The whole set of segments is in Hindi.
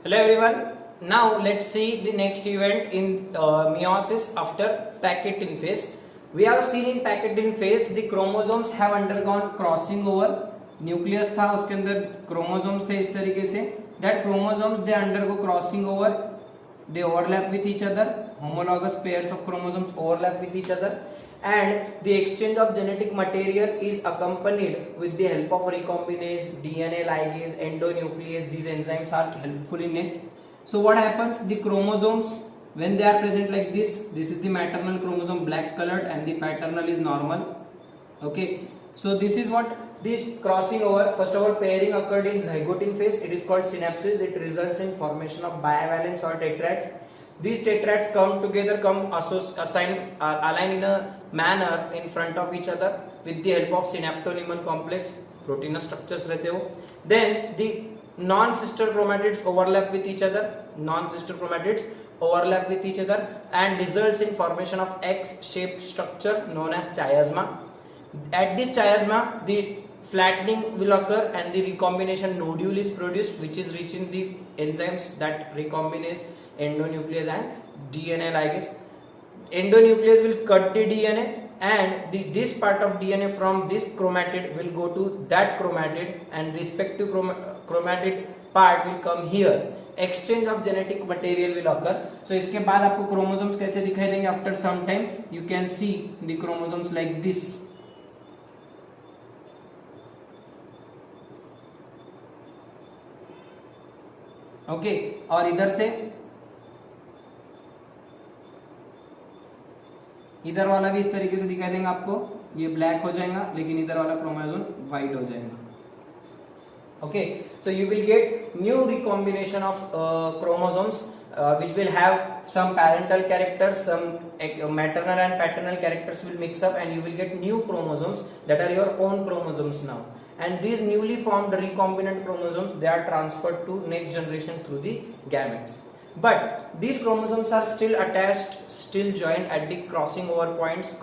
Hello everyone. Now let's see the next event in meiosis after Packettine phase. We have seen in Packettine phase the chromosomes have undergone crossing over. Nucleus था उसके अंदर chromosomes थे इस तरीके से. That chromosomes they undergo crossing over. They overlap with each other. Homologous pairs of chromosomes overlap with each other. And the exchange of genetic material is accompanied with the help of recombinase, DNA ligase, endonuclease. These enzymes are helpful in it. So what happens? The chromosomes, when they are present like this is the maternal chromosome black colored and the paternal is normal. Okay, so this is what this crossing over. First of all, pairing occurred in zygote phase. It is called synapsis. It results in formation of bivalents or tetrads. These tetrads come together, align in a manner in front of each other with the help of synaptonemal complex. Proteinous structures रहते हो. Then the non-sister chromatids overlap with each other. Non-sister chromatids overlap with each other and results in formation of X-shaped structure known as chiasma. At this chiasma, the flattening will occur and the recombination nodule is produced, which is rich in the enzymes that recombinase, endonuclease and DNA ligase. Endonuclease will cut the DNA and this part of DNA from this chromatid will go to that chromatid and respective chromatid part will come here. Exchange of genetic material will occur. So इसके बाद आपको chromosomes कैसे दिखाई देंगे after some time? You can see the chromosomes like this. Okay और इधर से इधर वाला भी इस तरीके से दिखाई देंगे आपको. ये ब्लैक हो जाएगा लेकिन इधर वाला क्रोमोसोम व्हाइट हो जाएगा. Okay, so you will get new recombination of chromosomes which will have some parental characters, some maternal and paternal characters will mix up and you will get new chromosomes that are your own chromosomes now. And these newly formed recombinant chromosomes, they are transferred to next generation through the gametes. But these chromosomes are still attached, still joined at the crossover points,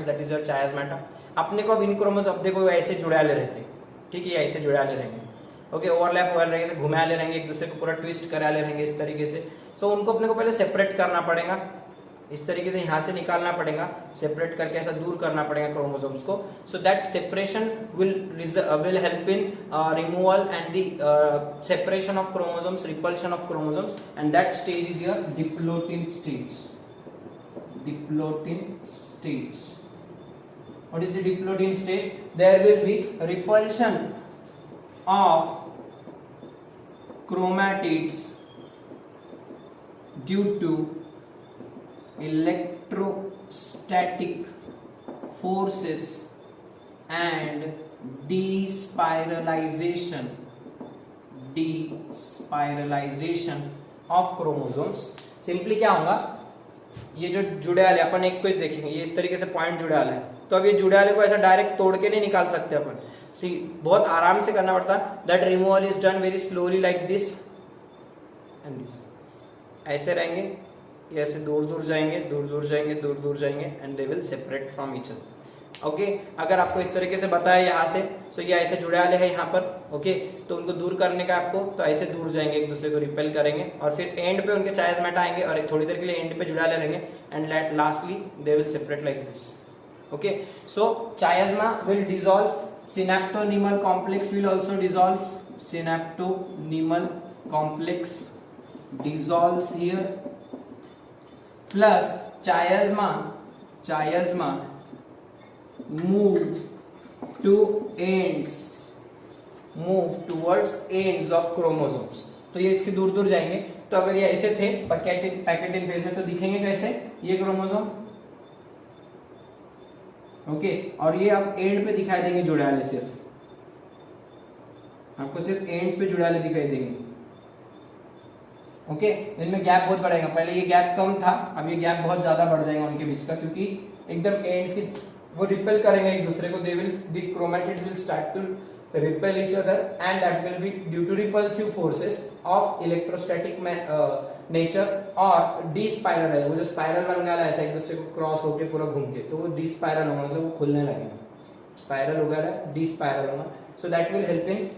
that is your chiasmata. अपने को अब इन क्रोमोसोम अब देखो ऐसे जुड़ाले रहते हैं, ठीक है, ऐसे जुड़ाले रहेंगे. ओके, ओवरलैप हो रहेंगे, घुमाले रहेंगे, एक दूसरे को पूरा ट्विस्ट कराले रहेंगे इस तरीके से. सो उनको अपने को पहले सेपरेट करना पड़ेगा, इस तरीके से यहाँ से निकालना पड़ेगा, सेपरेट करके ऐसा दूर करना पड़ेगा क्रोमोसोम्स को. So that separation will help in removal and the separation of chromosomes, repulsion of chromosomes, and that stage is your diplotin stage. Diplotin stage. What is the diplotin stage? There will be repulsion of chromatids due to electrostatic forces and despiralization of chromosomes. Simply क्या होगा, ये जो जुड़े वाले अपन एक को देखेंगे, ये इस तरीके से पॉइंट जुड़े वाला है, तो अब ये जुड़े वाले को ऐसा डायरेक्ट तोड़ के नहीं निकाल सकते अपन. सी बहुत आराम से करना पड़ता. That removal is done very slowly like this and this. ऐसे रहेंगे, ये ऐसे दूर दूर जाएंगे, दूर दूर जाएंगे, दूर दूर जाएंगे and they will separate from each other. Okay, अगर आपको इस तरीके से बताया यहाँ से, सो ये ऐसे जुड़े वाले हैं यहाँ पर. ओके, तो उनको दूर करने का आपको, तो ऐसे दूर जाएंगे, एक दूसरे को रिपेल करेंगे और फिर एंड पे उनके चायसमेटा आएंगे और एक थोड़ी देर के लिए एंड पे जुड़ा ले रहेंगे and lastly they will separate like this. Okay, so chiasma will dissolve, synaptonemal complex will also dissolve. Synaptonemal complex dissolves here, plus chiasma move towards ends of chromosomes. तो ये इसके दूर दूर जाएंगे. तो अगर ये ऐसे थे पैकेटिन फेज में तो दिखेंगे कैसे, ये क्रोमोसोम. ओके, और ये आप एंड पे दिखाई देंगे जुड़ाले, सिर्फ आपको सिर्फ एंड्स पे जुड़ाले दिखाई देंगे. ओके, इनमें गैप बहुत बढ़ेगा. पहले ये गैप कम था, अब ये गैप बहुत ज्यादा बढ़ जाएगा उनके बीच का, क्योंकि एकदम एंड्स की वो रिपेल करेंगे एक दूसरे को. The chromatids will start to repel each other and that will be due to repulsive forces of electrostatic nature और डी स्पाइरल है. वो जो स्पाइरल बन गया ऐसा एक दूसरे को क्रॉस होके पूरा घूम के, तो वो डी स्पाइरल होगा, मतलब वो खुलने लगेगा. स्पाइरल हो गया, डी स्पाइरल होगा. So that will help in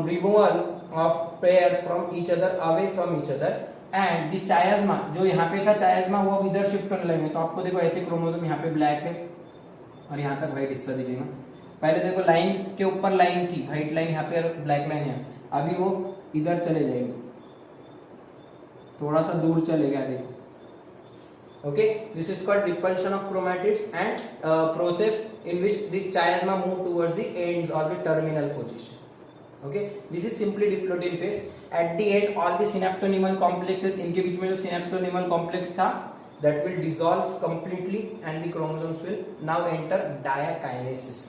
removal of pairs from each other, away from each other, and the chiasma जो यहाँ पे था chiasma वो अब इधर शिफ्ट होने लगेंगे। तो आपको देखो ऐसे क्रोमोसोम यहाँ पे ब्लैक है और यहाँ तक व्हाइट हिस्सा दिखेगा। पहले देखो लाइन के ऊपर लाइन थी, व्हाइट लाइन यहाँ पे और ब्लैक लाइन यहाँ, अभी वो इधर चले जाएंगे, थोड़ा सा दूर चले गया देखो। Okay, this is called repulsion of chromatids and process in which the chiasma move towards the ends or the terminal position. Okay, this is simply diplotin phase. At the end, all the synaptonymal complexes, इनके बीच में जो synaptonymal complex था, that will dissolve completely and the chromosomes will now enter diakinesis.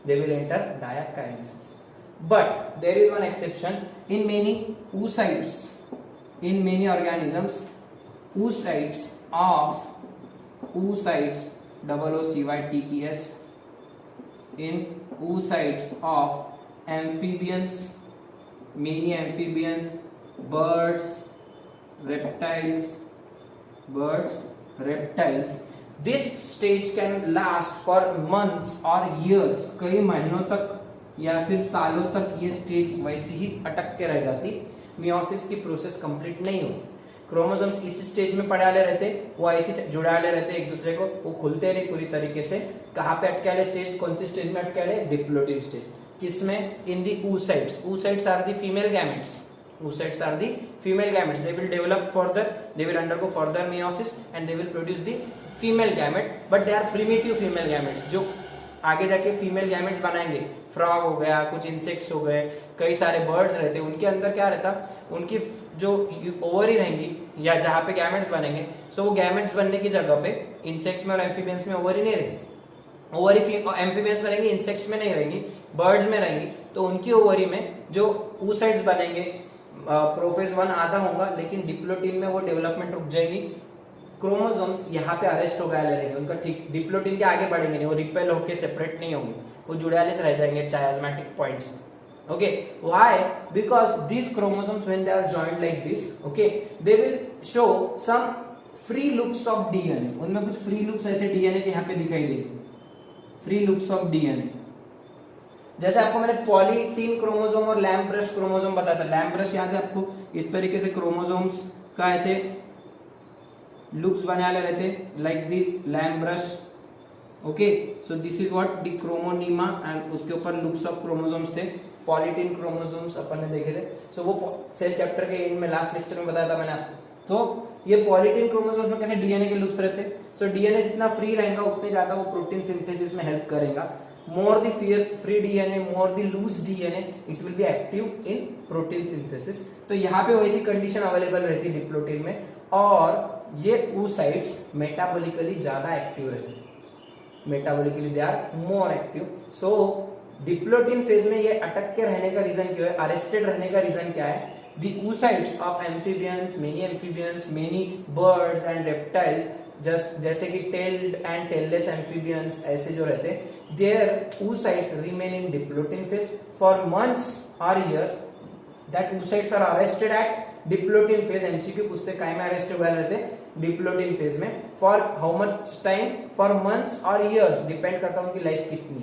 They will enter diakinesis. But there is one exception. In many oocytes, in many organisms, oocytes of oocytes OOCYTES in oocytes of amphibians, many amphibians, birds, reptiles, this stage can last for months or years, कई महीनों तक या फिर सालों तक ये स्टेज वैसे ही अटक के रह जाती, मियोसिस की प्रोसेस कंप्लीट नहीं होती। क्रोमोसोम्स इस स्टेज में पड़े रहते, वो ऐसे जुड़ाले रहते एक दूसरे को, वो खुलते नहीं पूरी तरीके से। कहाँ पे अटके वाले स्टेज, कौन सी स्टेज में अटके वाले? Diplotene stage. किसमें? इन दी oocytes. Oocytes are the female gametes. Oocytes are the female gametes. They will develop further, they will undergo further meiosis and they will produce the female gamete, but they are primitive female gametes जो आगे जाके फीमेल गैमेट्स बनाएंगे। फ्रॉग हो गया, कुछ इंसेक्ट्स हो गए, कई सारे बर्ड्स रहते हैं, उनके अंदर क्या रहता, उनकी जो ओवरी रहेंगी या जहाँ पे गैमेट्स बनेंगे, सो वो गैमेट्स बनने की जगह पे इंसेक्ट्स में और एम्फीबियंस में ओवरी नहीं रहेगी। ओवरी एम्फीबियंस में रहेंगी, इंसेक्ट्स में नहीं रहेंगी, बर्ड्स में रहेंगी। तो उनकी ओवरी में जो oocytes बनेंगे, प्रोफेज 1 आधा होगा, लेकिन डिप्लोटिन में वो डेवलपमेंट रुक जाएगी। क्रोमोसोम्स यहाँ पे अरेस्ट हो गए रहेंगे, उनका ठीक डिप्लोटिन के आगे बढ़ेंगे नहीं, वो रिपेल होके सेपरेट नहीं होंगे, वो जुड़ाले रह जाएंगे चायास्मेटिक points. Okay, why? Because these chromosomes, when they are joined like this, okay, they will show some free loops of DNA. उनमें कुछ free loops ऐसे DNA के यहाँ पे दिखाई देंगे, free loops of DNA। जैसे आपको मैंने पॉलीटीन क्रोमोसोम और लैम्प ब्रश क्रोमोसोम बताया था, लैम्प ब्रश याद है आपको? इस तरीके से क्रोमोसोम्स का ऐसे लूप्स बनाए रहते, like the lamp brush. Okay, so this is what the chromonema, and उसके ऊपर लूप्स ऑफ क्रोमोसोम्स थे। पॉलीटीन क्रोमोसोम्स अपन ने देखे थे, सो वो सेल चैप्टर के एंड में लास्ट लेक्चर में बताया था मैंने आपको। तो ये पॉलीटीन क्रोमोसोम्स में कैसे डीएनए के लूप्स रहते, सो डीएनए जितना फ्री रहेगा उतने ज्यादा वो प्रोटीन सिंथेसिस में हेल्प करेगा। More the free DNA, more the loose DNA, it will be active in protein synthesis. तो यहाँ पे वैसी कंडीशन अवेलेबल रहती है डिप्लोटिन में, और ये oocytes मेटाबॉलिकली ज्यादा एक्टिव रहते हैं, metabolically they are more active. So diplotene phase में ये अटक के रहने का रीजन क्या है, अरेस्टेड रहने का रीजन क्या है? The oocytes of amphibians, many birds and reptiles, just जैसे कि tailed and tailless amphibians ऐसे जो रहते हैं, their oocytes remain in diplotin phase for months or years. That oocytes are arrested at diplotin phase. MCQ पूछते काय में अरेस्ट हुए रहते? डिप्लोटिन फेज में। For how much time? For months or years, depend करता है उनकी लाइफ कितनी।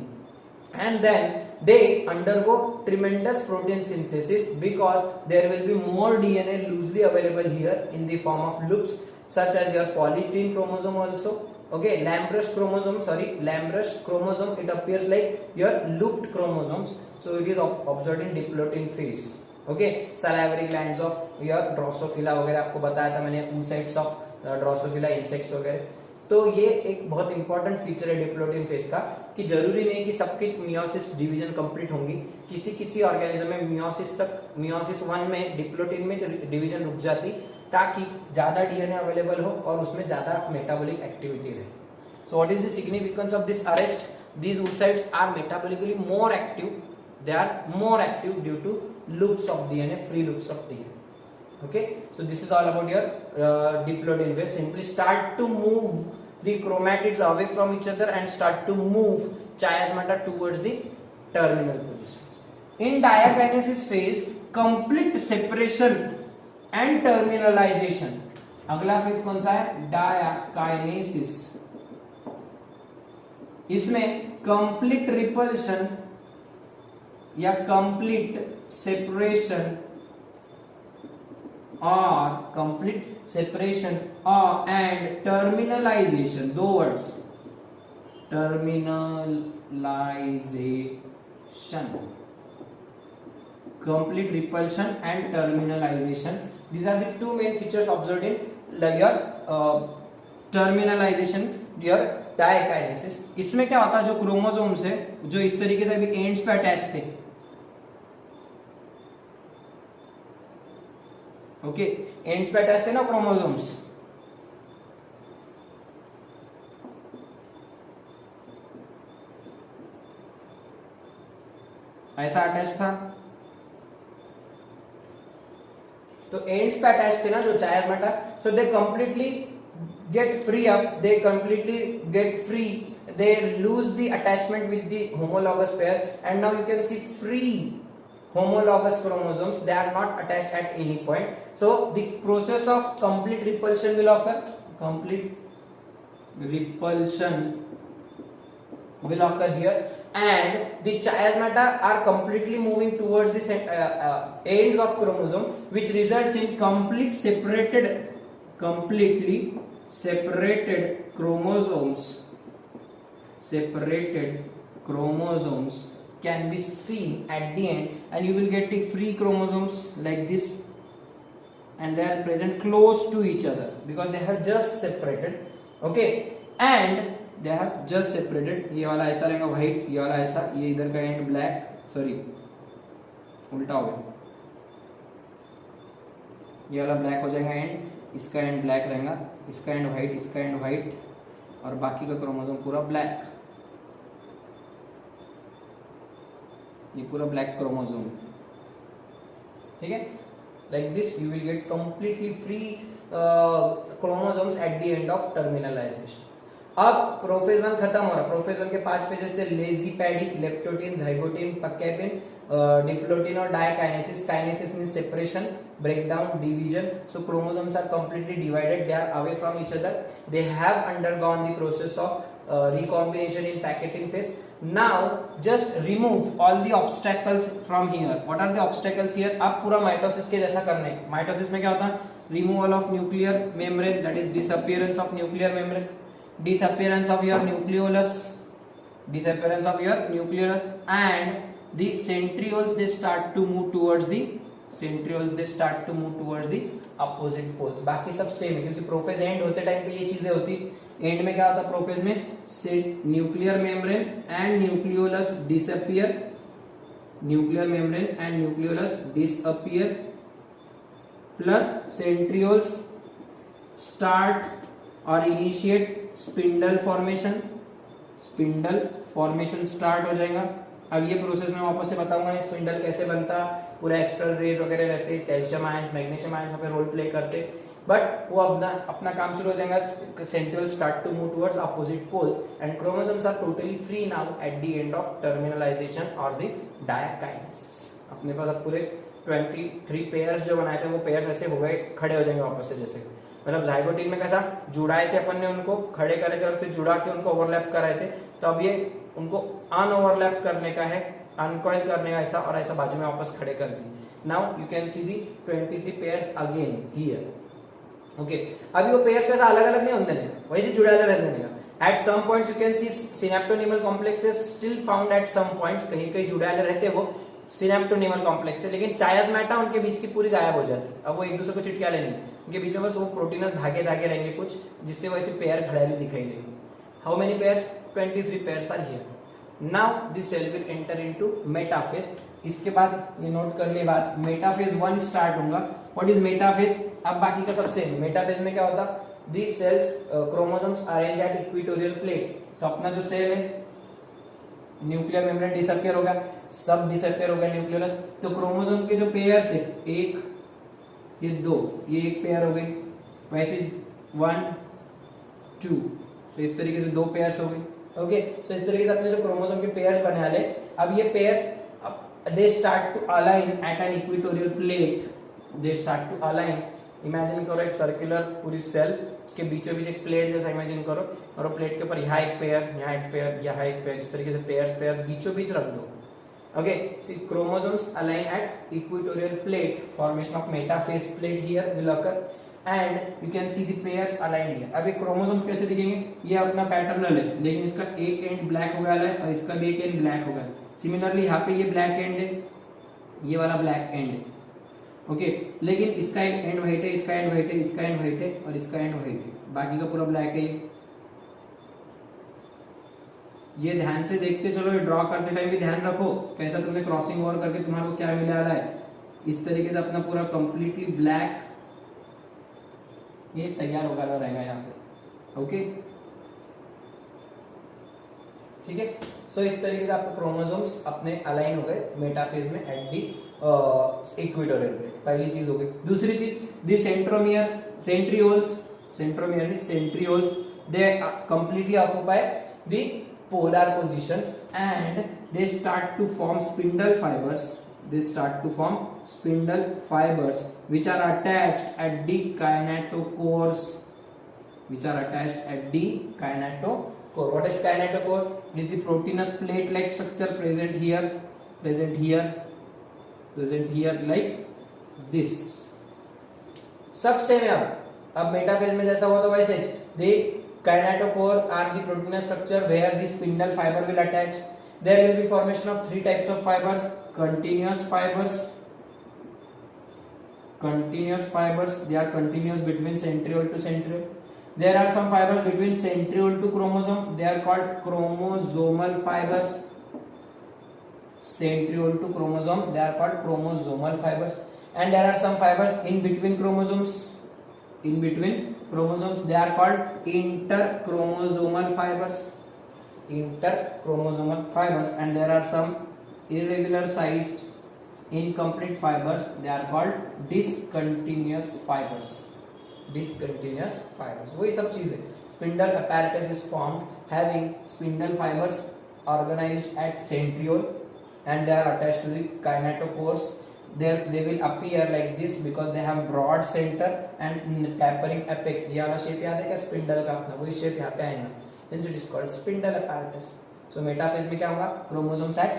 And then they undergo tremendous protein synthesis because there will be more DNA loosely available here in the form of loops, such as your polytene chromosome also. Okay, Lamb-Brush chromosome, it appears like your looped chromosomes, so it is observed in diplotin phase. Okay, salivary glands of your Drosophila वगैरह आपको बताया था मैंने, oocytes of Drosophila insects वगैरह। तो ये एक बहुत इंपॉर्टेंट फीचर है डिप्लोटिन फेज का, कि जरूरी नहीं कि सबकी मियोसिस डिवीजन कंप्लीट होंगी, किसी ऑर्गेनिज्म में मियोसिस 1 में डिप्लोटिन में डिवीजन रुक जाती, ताकि ज्यादा डीएनए अवेलेबल हो और उसमें ज्यादा मेटाबॉलिक एक्टिविटी रहे। So what is the significance of this arrest? These oocytes are metabolically more active, they are more active due to loops of DNA, free loops of DNA. Okay, so this is all about your diplotin phase. Simply start to move the chromatids away from each other and start to move chiasmata towards the terminal positions. In diakinesis phase, complete separation and terminalization. अगला फेज कौन सा है? डायाकाइनेसिस। इसमें कंप्लीट रिपल्शन या complete separation or complete separation or and terminalization, 2 words, terminalization, complete repulsion and terminalization. These are the 2 main features observed in your terminalization, your diakinesis. इसमें क्या होता है, जो क्रोमोसोम्स है जो इस तरीके से भी एंड्स पे अटैच थे, ओके, एंड्स पे अटैच थे ना क्रोमोसोम्स, ऐसा अटैच था, तो एंड्स पे अटैच थे ना जो chiasmata, so they completely get free up, they completely get free, they lose the attachment with the homologous pair, and now you can see free homologous chromosomes, they are not attached at any point. So the process of complete repulsion will occur, complete repulsion will occur here, and the chiasmata are completely moving towards the ends of chromosome, which results in completely separated chromosomes can be seen at the end, and you will get the free chromosomes like this, and they are present close to each other because they have just separated, okay, and they have just separated. ये वाला ऐसा रहेगा व्हाइट, ये वाला ऐसा, ये इधर का एंड ब्लैक, सॉरी उल्टा हो गया, ये वाला ब्लैक हो जाएगा एंड, इसका एंड ब्लैक रहेगा, इसका एंड व्हाइट, इसका एंड व्हाइट, और बाकी का क्रोमोसोम पूरा ब्लैक, ये पूरा ब्लैक क्रोमोसोम, ठीक है. Like this you will get completely free chromosomes eight the end of terminalisation. अब प्रोफेज 1 खत्म हो रहा है. प्रोफेज 1 के 5 फेजेस थे, lazy paddy, leptotene, zygotene, pachytene, diplotene और diakinesis. Kinesis means separation, breakdown, division. So chromosomes are completely divided, they are away from each other, they have undergone the process of recombination in packeting phase. Now just remove all the obstacles from here. What are the obstacles here? अब पूरा माइटोसिस के जैसा करना है. माइटोसिस में क्या होता है, removal of nuclear membrane, that is disappearance of nuclear membrane, disappearance of your nucleolus, and the centrioles they start to move towards the opposite poles. बाकी सब सेम है क्योंकि प्रोफेज एंड होते टाइम पे ये चीजें होती. एंड में क्या होता है, प्रोफेज में nuclear membrane and nucleolus disappear, plus centrioles start और इनिशिएट स्पिंडल फॉर्मेशन स्टार्ट हो जाएगा. अब ये प्रोसेस में वापस से बताऊंगा स्पिंडल कैसे बनता, पूरा एक्स्ट्रल रेज वगैरह रहते, कैल्शियम आयंस, मैग्नीशियम आयंस वहाँ पे रोल प्ले करते, बट वो अपना काम शुरू हो जाएगा. Centriole start to move towards opposite poles and chromosomes are totally free now at the end of terminalisation और द डायकाइनेसिस. अपने पास अब पूरे 23 पेयर्स जो बनाए थे वो पेयर्स ऐसे हो गए, खड़े हो जाएंगे वापस से. जैसे मतलब जाइगोटीन में कैसा जुड़ाए थे अपन ने, उनको खड़े करे थे और फिर जुड़ा के उनको ओवरलैप कराए थे, तो अब ये उनको अनओवरलैप करने का है, अनकॉइल करने का ऐसा, और ऐसा बाजू में वापस खड़े कर दी. Now you can see the 23 pairs again here, okay. अभी वो पेयर्स कैसा अलग अलग नहीं होने देने, वैसे जुड़े रहने देगा. At some points you can see synaptonemal complexes still found at some points, कहीं कहीं जुड़े रहते वो सिनेप्टोनिमल कॉम्प्लेक्स है, लेकिन चायास्माटा उनके बीच की पूरी गायब हो जाती है. अब वो एक दूसरे को चिटका लेंगे, उनके बीच में बस वो प्रोटीनस धागे रहेंगे कुछ, जिससे वैसे पेयर खड़ेली दिखाई देगी. How many pairs? 23 pairs are here. Now this cell will enter into metaphase. इसके बाद ये नोट कर लिए बात, मेटाफेज 1 स्टार्ट होगा. What is metaphase? अब बाकी का सब सेम. मेटाफेज में क्या होता, the cells chromosomes arrange at equatorial plate. तो अपना जो सेल है, न्यूक्लियर मेम्ब्रेन डिसअपियर हो गया, सब डिसअपियर हो गया न्यूक्लियस. तो क्रोमोसोम के जो पेयर्स है, 1 ये 2, ये एक पेयर हो गई, वैसे 1 2, तो इस तरीके से 2 पेयर्स हो गई, ओके. तो इस तरीके से अपने जो क्रोमोसोम के पेयर्स बना ले. अब ये pairs they start to align at an equatorial plate, they start to align. Imagine करो एक सर्कुलर पूरी सेल, उसके बीचों बीच एक प्लेट जैसा इमेजिन करो, और प्लेट के ऊपर यहाँ एक पेयर, यहाँ एक पेयर, यहाँ एक पेयर, इस तरीके से पेयर्स बीचों बीच रख दो. Okay, see chromosomes align at equatorial plate, formation of metaphase plate here will occur, and you can see the pairs aligned here. अब ये chromosomes कैसे दिखेंगे, ये अपना पैटर्नल है, लेकिन इसका एक एंड ब्लैक हो गया है और इसका भी एक एंड ब्लैक हो गया है. सिमिलरली यहाँ पे ये ब्लैक एंड है, ये वाला ब्लैक एंड है. ओके, लेकिन इसका एक एंड व्हाइट है, इसका एंड व्हाइट है, इसका एंड व्हाइट है और इसका एंड व्हाइट है, बाकी का पूरा ब्लैक है. ये ध्यान से देखते चलो, ये ड्रॉ करते टाइम भी ध्यान रखो कैसा तुमने क्रॉसिंग ओवर करके तुम्हारे को क्या मिले वाला है. इस तरीके से अपना पूरा कंप्लीटली ब्लैक ये तैयार होगा रहेगा यहाँ पे. ओके, ठीक है. सो इस तरीके से आपके क्रोमोसोम्स अपने अलाइन हो गए मेटाफेज में एट दी इक्वेटोरियल प्लेट. पहली चीज हो गई. दूसरी चीज, the centromere, centrioles they completely occupy the polar positions and they start to form spindle fibers. They start to form spindle fibers which are attached at the kinetochores. Which are attached at the kinetochore. What is kinetochore? It is the proteinous plate-like structure present here, present here, present here like this. सब सेम है. अब मेटाफेज में जैसा हुआ था वैसे दे kinetochore are the proteinous structure where the spindle fiber will attach. There will be formation of three types of fibers: continuous fibers. They are continuous between centriole to centriole. There are some fibers between centriole to chromosome. They are called chromosomal fibers. Centriole to chromosome, they are called chromosomal fibers. And there are some fibers in between chromosomes. They are called interchromosomal fibers. And there are some irregular sized incomplete fibers. They are called discontinuous fibers. वही सब चीजें. Spindle apparatus is formed having spindle fibers organized at centriole and they are attached to the kinetochores. They will appear like this because they have broad center and tapering apex. ये वाला शेप याद है क्या स्पिंडल का अपना, वही शेप यहाँ पे आएगा. Hence it is called spindle apparatus. So metaphase में क्या होगा, chromosomes at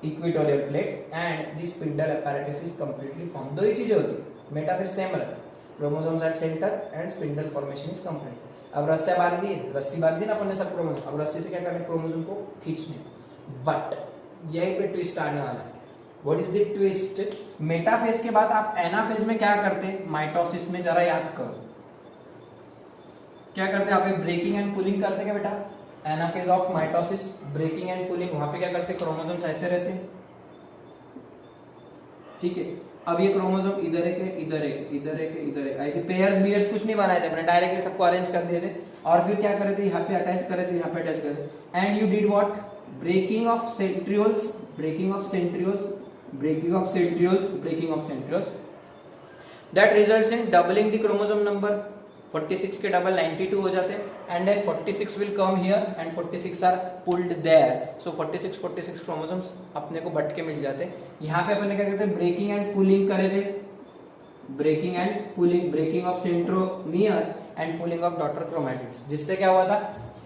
equatorial plate and the spindle apparatus is completely formed. दो ही चीजें होती है, मेटाफेज सेम रहता है. chromosomes at center and spindle formation is complete. अब रस्सी बांध दी ना अपन ने सब क्रोमोसोम. अब रस्सी से क्या करना है, क्रोमोसोम को खींचने. बट यही पे ट्विस्ट आने वाला है. What is the twist? Metaphase के बाद आप एनाफेज में क्या करते हैं, माइटोसिस में जरा याद करो क्या करते हैं. आप ब्रेकिंग एंड पुलिंग करते क्या बेटा. Anaphase of mitosis, breaking and pulling. वहां पे क्या करते हैं, क्रोमोसोम्स ऐसे रहते हैं. ठीक है. अब ये क्रोमोसोम इधर एक ऐसे पेयर्स कुछ नहीं बनाए थे अपने, डायरेक्टली सबको अरेंज कर दिए थे और फिर क्या करे थे, यहाँ पे अटैच करे थे, यहाँ पे अटैच करे. And you did what, breaking of centrioles that results in doubling the chromosome number. 46 के डबल 92 हो जाते हैं. and then 46 will come here and 46 are pulled there. so 46 chromosomes अपने को बट के मिल जाते हैं. यहाँ पे अपन क्या करते हैं, ब्रेकिंग एंड पुलिंग करे थे. Breaking of centromere and pulling of daughter chromatids, जिससे क्या हुआ था,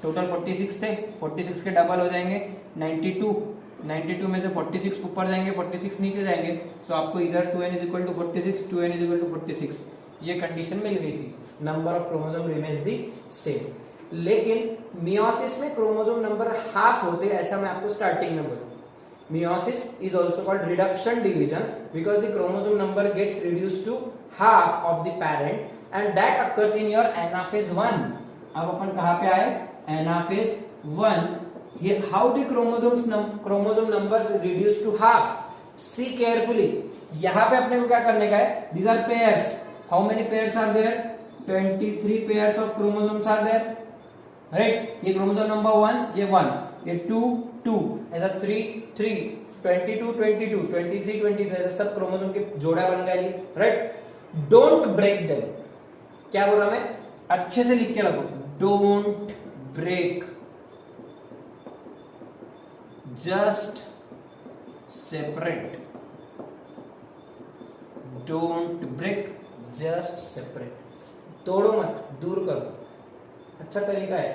टोटल 46 थे. 46 के डबल हो जाएंगे 92 में से 46 ऊपर जाएंगे, 46 नीचे जाएंगे. तो आपको इधर 2n = 46, 2n = 46 ये कंडीशन मिल गई थी. Number of chromosome remains the same. लेकिन मियोसिस में क्रोमोसोम नंबर हाफ होते, ऐसा मैं आपको स्टार्टिंग में बोलूं. Meiosis is also called reduction division because the chromosome number gets reduced to half of the parent and that occurs in your anaphase 1. अब अपन कहां पे आए, anaphase 1. How the chromosome numbers reduce to half? See carefully. यहाँ पे अपने को क्या करने का है, these are pairs. How many pairs are there? 23 pairs of chromosomes are there. Right? ये chromosome number 1, ये 1, ये 2, ऐसा 3, 22, 23, ऐसा सब क्रोमोसोम के जोड़ा बन गया. Right? Don't break them. क्या बोल रहा मैं, अच्छे से लिख के रखो. Don't break. Just separate. Don't break, just separate. तोड़ो मत, दूर कर दो. अच्छा तरीका है,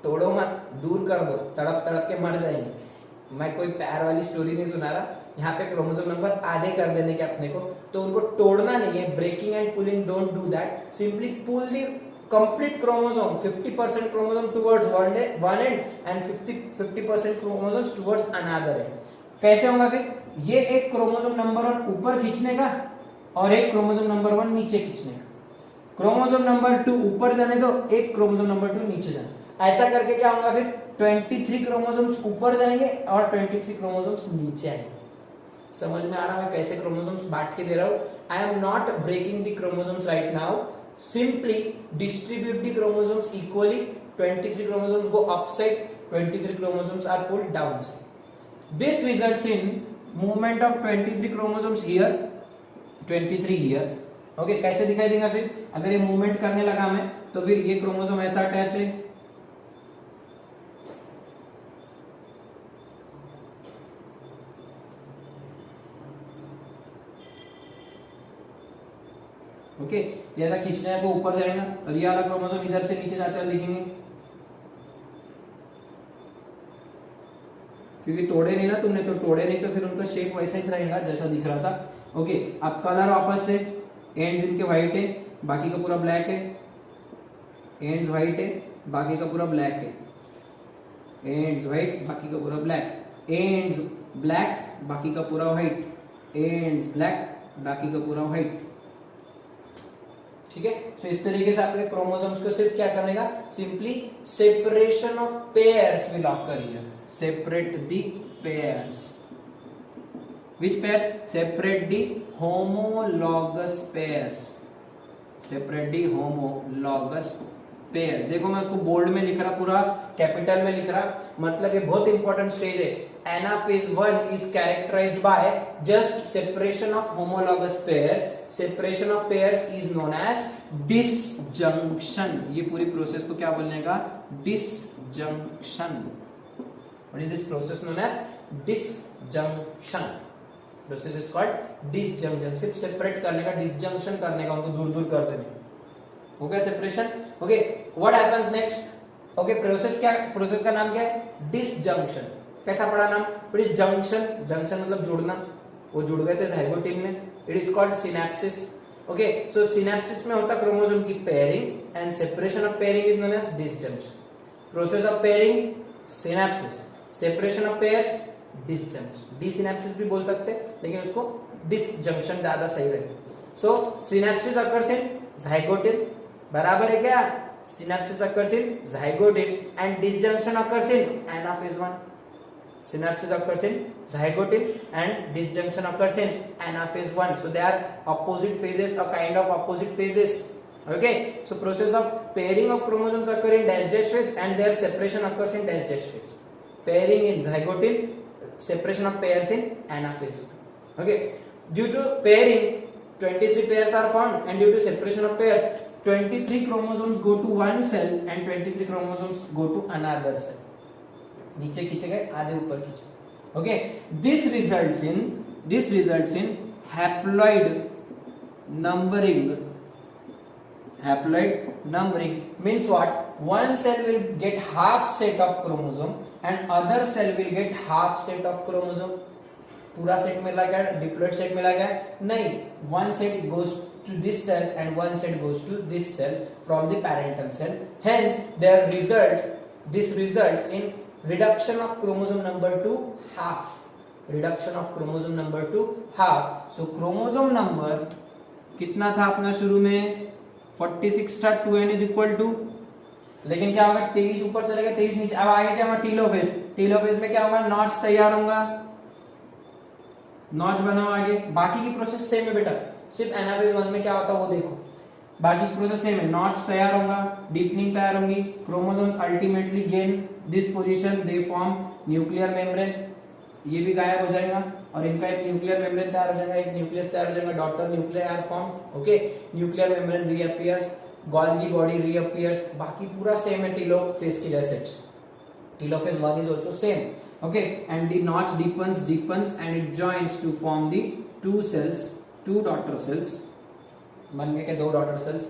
तोड़ो मत, दूर कर दो, तड़प के मर जाएंगे. मैं कोई पैर वाली स्टोरी नहीं सुना रहा, यहाँ पे क्रोमोसोम नंबर आधे कर देने के अपने को, तो उनको तोड़ना नहीं है, breaking and pulling don't do that, simply pull the complete chromosome, 50% chromosome towards one end and 50% chromosomes towards another end. कैसे होगा फिर? ये एक क्रोमोसोम नंबर 1 ऊपर खींचने का और एक क्रोमोसोम नंबर 1 नीचे खींचने का, क्रोमोसोम नंबर 2 ऊपर जाने दो, एक क्रोमोसोम नंबर 2 नीचे जाने, ऐसा करके क्या होगा फिर 23 क्रोमोसोम्स ऊपर जाएंगे और 23 क्रोमोसोम्स नीचे आएंगे। समझ में आ रहा है कैसे क्रोमोसोम्स बांट के दे रहा हूं? I am not breaking the chromosomes right now, simply distribute the chromosomes equally, 23 chromosomes go upside, 23 chromosomes are pulled downside. This results in movement of 23 chromosomes here, 23 here. Okay, कैसे दिखाई देगा फिर? अगर ये मूवमेंट करने लगा मैं तो फिर ये क्रोमोसोम ऐसा अटैच है, ओके ये ऐसा खींचने है तो ऊपर जाएगा और ये वाला क्रोमोसोम इधर से नीचे जाते हुए दिखेंगे, क्योंकि तोड़े नहीं ना तुमने, तो तोड़े नहीं तो फिर उनका शेप वैसा ही रहेगा जैसा दिख रहा था। ओके अब कलर वापस से, एंड्स इनके व्हाइट है, बाकी का पूरा ब्लैक है, एंड्स व्हाइट है, बाकी का पूरा ब्लैक है, एंड्स व्हाइट, बाकी का पूरा ब्लैक, एंड्स ब्लैक, बाकी का पूरा व्हाइट, एंड्स ब्लैक, बाकी का पूरा व्हाइट। ठीक है, सो इस तरीके से आपके क्रोमोसोम्स को सिर्फ क्या करने का, simply separation of pairs will occur here, separate the pairs, which pairs, separate the homologous pairs, separate the homologous pair. देखो मैं उसको बोल्ड में लिख रहा, पूरा कैपिटल में लिख रहा, मतलब ये बहुत इंपॉर्टेंट स्टेज है। Anaphase 1 is characterised by just separation of homologous pairs, separation of pairs is known as disjunction. ये पूरी प्रोसेस को क्या बोलने का, disjunction. What is this process known as, disjunction, process is called disjunction. सिर्फ सेपरेट करने का, डिसजंक्शन करने का, उनको दूर दूर कर देने, हो गया separation. Okay what happens next, okay process क्या, प्रोसेस का नाम क्या है, डिसजंक्शन। कैसा पड़ा नाम, डिसजंक्शन, जंक्शन मतलब जुड़ना, वो जुड़ गए थे जाइगोटिन में, it is called synapsis. Okay so synapsis में होता क्रोमोसोम की pairing and separation of pairing is known as disjunction. Process of pairing synapsis, separation of pairs disjunction. Desynapsis भी बोल सकते हैं लेकिन उसको डिसजंक्शन ज्यादा सही रहेगा। सो सिनेप्सिस अकर्स इन जाइगोटिन, बराबर है क्या, synapses occurs in zygotene and disjunction occurs in anaphase 1। Synapses occurs in zygote and disjunction occurs in anaphase 1. So they are opposite phases, a kind of opposite phases. Okay. So process of pairing of chromosomes occur in dash dash phase and their separation occurs in dash dash phase. Pairing in zygote, separation of pairs in anaphase 1. Okay. Due to pairing, 23 pairs are formed and due to separation of pairs, 23 chromosomes go to one cell and 23 chromosomes go to another cell. नीचे खींचे गए, आधे ऊपर खींचे। Okay this results in haploid numbering. Haploid numbering means what, one cell will get half set of chromosome and other cell will get half set of chromosome. पूरा सेट मिला क्या, डिप्लॉइड सेट मिला क्या, नहीं, one set goes to this cell and one set goes to this cell from the parental cell, hence this results in reduction of chromosome number to half, reduction of chromosome number to half. So chromosome number कितना था अपना शुरू में 46 था, 2n is equal to, लेकिन क्या होगा 23 ऊपर चलेगा 23 नीचे, अब आगे क्या होगा, टीलोफेज। टीलोफेज में क्या होगा, नॉच तैयार होगा, नॉच बनाओ आगे। बाकी की प्रोसेस सेम है बेटा, सिर्फ एनाफेज 1 में क्या होता है वो देखो, बाकी प्रोसेस सेम है। नॉच तैयार होगा, डीपनिंग तैयार होगी, chromosomes ultimately gain this position, they form nuclear membrane, ये भी गायब हो जाएगा और इनका एक न्यूक्लियर मेम्ब्रेन तैयार हो जाएगा, एक न्यूक्लियस तैयार हो जाएगा, daughter nuclear form. Okay nuclear membrane reappears, Golgi body reappears, बाकी पूरा सेम है टीलोफेज की जैसे। Telophase 1 is also same. Okay and the notch deepens and it joins to form the two daughter cells, बन गए के 2 daughter cells,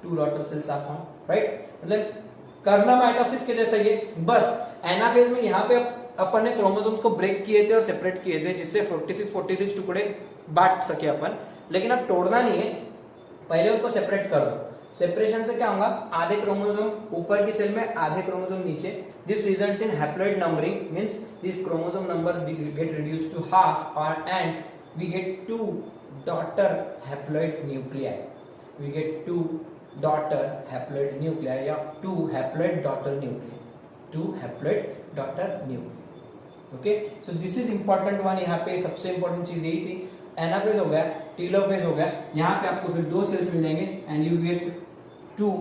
2 daughter cells are form, right. मतलब करना माइटोसिस के जैसा ये, बस एनाफेज में यहाँ पे अपन ने क्रोमोसोम्स को ब्रेक किए थे और सेपरेट किए थे जिससे 46 टुकड़े बांट सके अपन, लेकिन अब तोड़ना नहीं है, पहले उनको सेपरेट कर दो। सेपरेशन से क्या होगा, आधे क्रोमोसोम ऊपर की सेल में, आधे क्रोमोसोम नीचे। This results in haploid numbering, means this chromosome number get reduced to half और and we get 2 daughter haploid nuclei, we get 2 daughter haploid nuclei या 2 haploid daughter nuclei, 2 haploid daughter nuclei. Okay, so this is important one. यहाँ पे सबसे इंपॉर्टेंट चीज यही थी। एनाफेज हो गया, टेलोफेज हो गया, यहाँ पे आपको फिर 2 सेल्स मिलेंगे and you get 2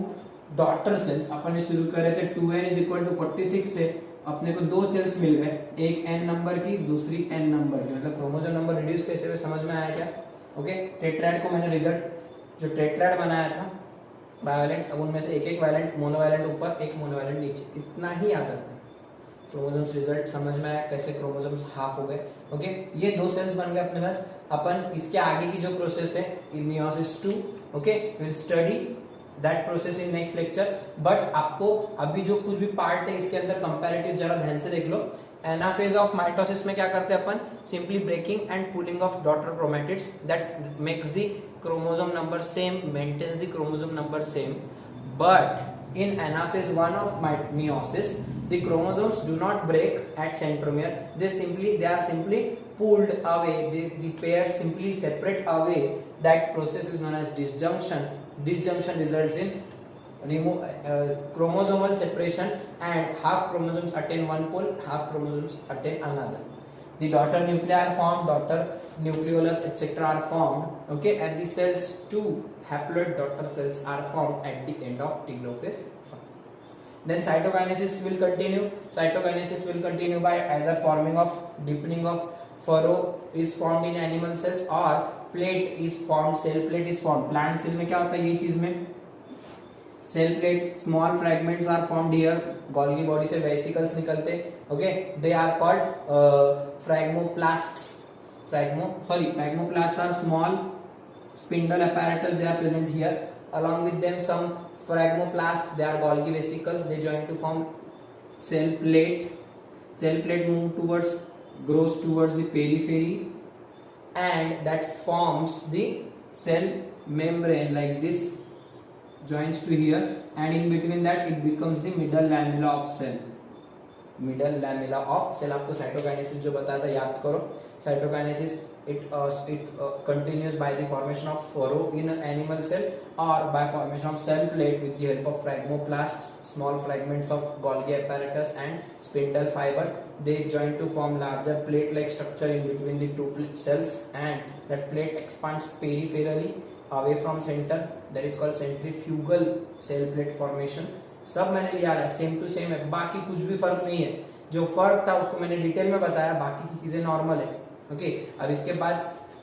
daughter cells. अपन ने शुरू कर रहे थे 2n इज इक्वल टू 46 से, अपने को 2 सेल्स मिल गए, एक n नंबर की, दूसरी n नंबर की, मतलब क्रोमोसोम नंबर रिड्यूस कैसे हुए समझ में आया क्या? ओके, टेट्राइड को मैंने रिजल्ट जो टेट्राइड बनाया था बाइवैलेंट्स, अब उनमें से एक वैलेंट, मोनोवैलेंट ऊपर, एक मोनोवैलेंट नीचे, इतना ही याद रखना। क्रोमोसोम्स रिजल्ट समझ में आया कैसे क्रोमोसोम्स हाफ हो गए। ओके, ये 2 सेल्स बन गए अपने पास। अपन इसके आगे की जो प्रोसेस है meiosis 2, okay, will study that process in next lecture. But आपको अभी जो कुछ भी पार्ट है इसके अंदर कंपैरेटिव जरा ध्यान से देख लो। एनाफेज ऑफ माइटोसिस में क्या करते हैं अपन? Simply breaking and pulling of daughter chromatids that makes the chromosome number same, maintains the chromosome number same. But in anaphase 1 of meiosis, the chromosomes do not break at centromere, they are simply pulled away, the pairs simply separate away. That process is known as disjunction. Disjunction results in chromosomal separation and half chromosomes attain one pole, half chromosomes attain another. The daughter nuclei are formed, daughter nucleolus etc are formed, okay, and the cells 2 haploid daughter cells are formed at the end of telophase. Then cytokinesis will continue. Cytokinesis will continue by either forming of deepening of furrow is formed in animal cells or plate is formed, cell plate is formed. Plant cell में क्या होता है ये चीज में? Cell plate, small fragments are formed here. Golgi body से vesicles निकलते, okay, they are called phragmoplasts. Phragmoplasts are small spindle apparatus, they are present here. Along with them some phragmoplasts, they are Golgi vesicles, they join to form cell plate. Cell plate grows towards the periphery and that forms the cell membrane like this, joins to here, and in between that it becomes the middle lamella of cell. Middle lamella of cell. आपको cytokinesis जो बताया था याद करो. Cytokinesis it continues by the formation of furrow in an animal cell or by formation of cell plate with the help of phragmoplasts, small fragments of Golgi apparatus and spindle fiber. They join to form larger plate-like structure in between the 2 cells, and that plate expands peripherally away from center. That is called centrifugal cell plate formation. सब मैंने लिया है, सेम टू सेम है, बाकी कुछ भी फर्क नहीं है। जो फर्क था उसको मैंने डिटेल में बताया, बाकी की चीजें नॉर्मल है। ओके, अब इसके बाद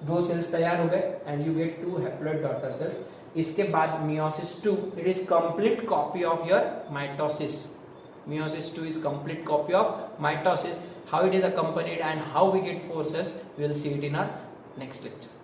2 सेल्स तैयार हो गए and you get 2 haploid daughter cells. इसके बाद meiosis 2, it is complete copy of your mitosis. Meiosis 2 is complete copy of mitosis. How it is accompanied and how we get 4 cells, we will see it in our next lecture.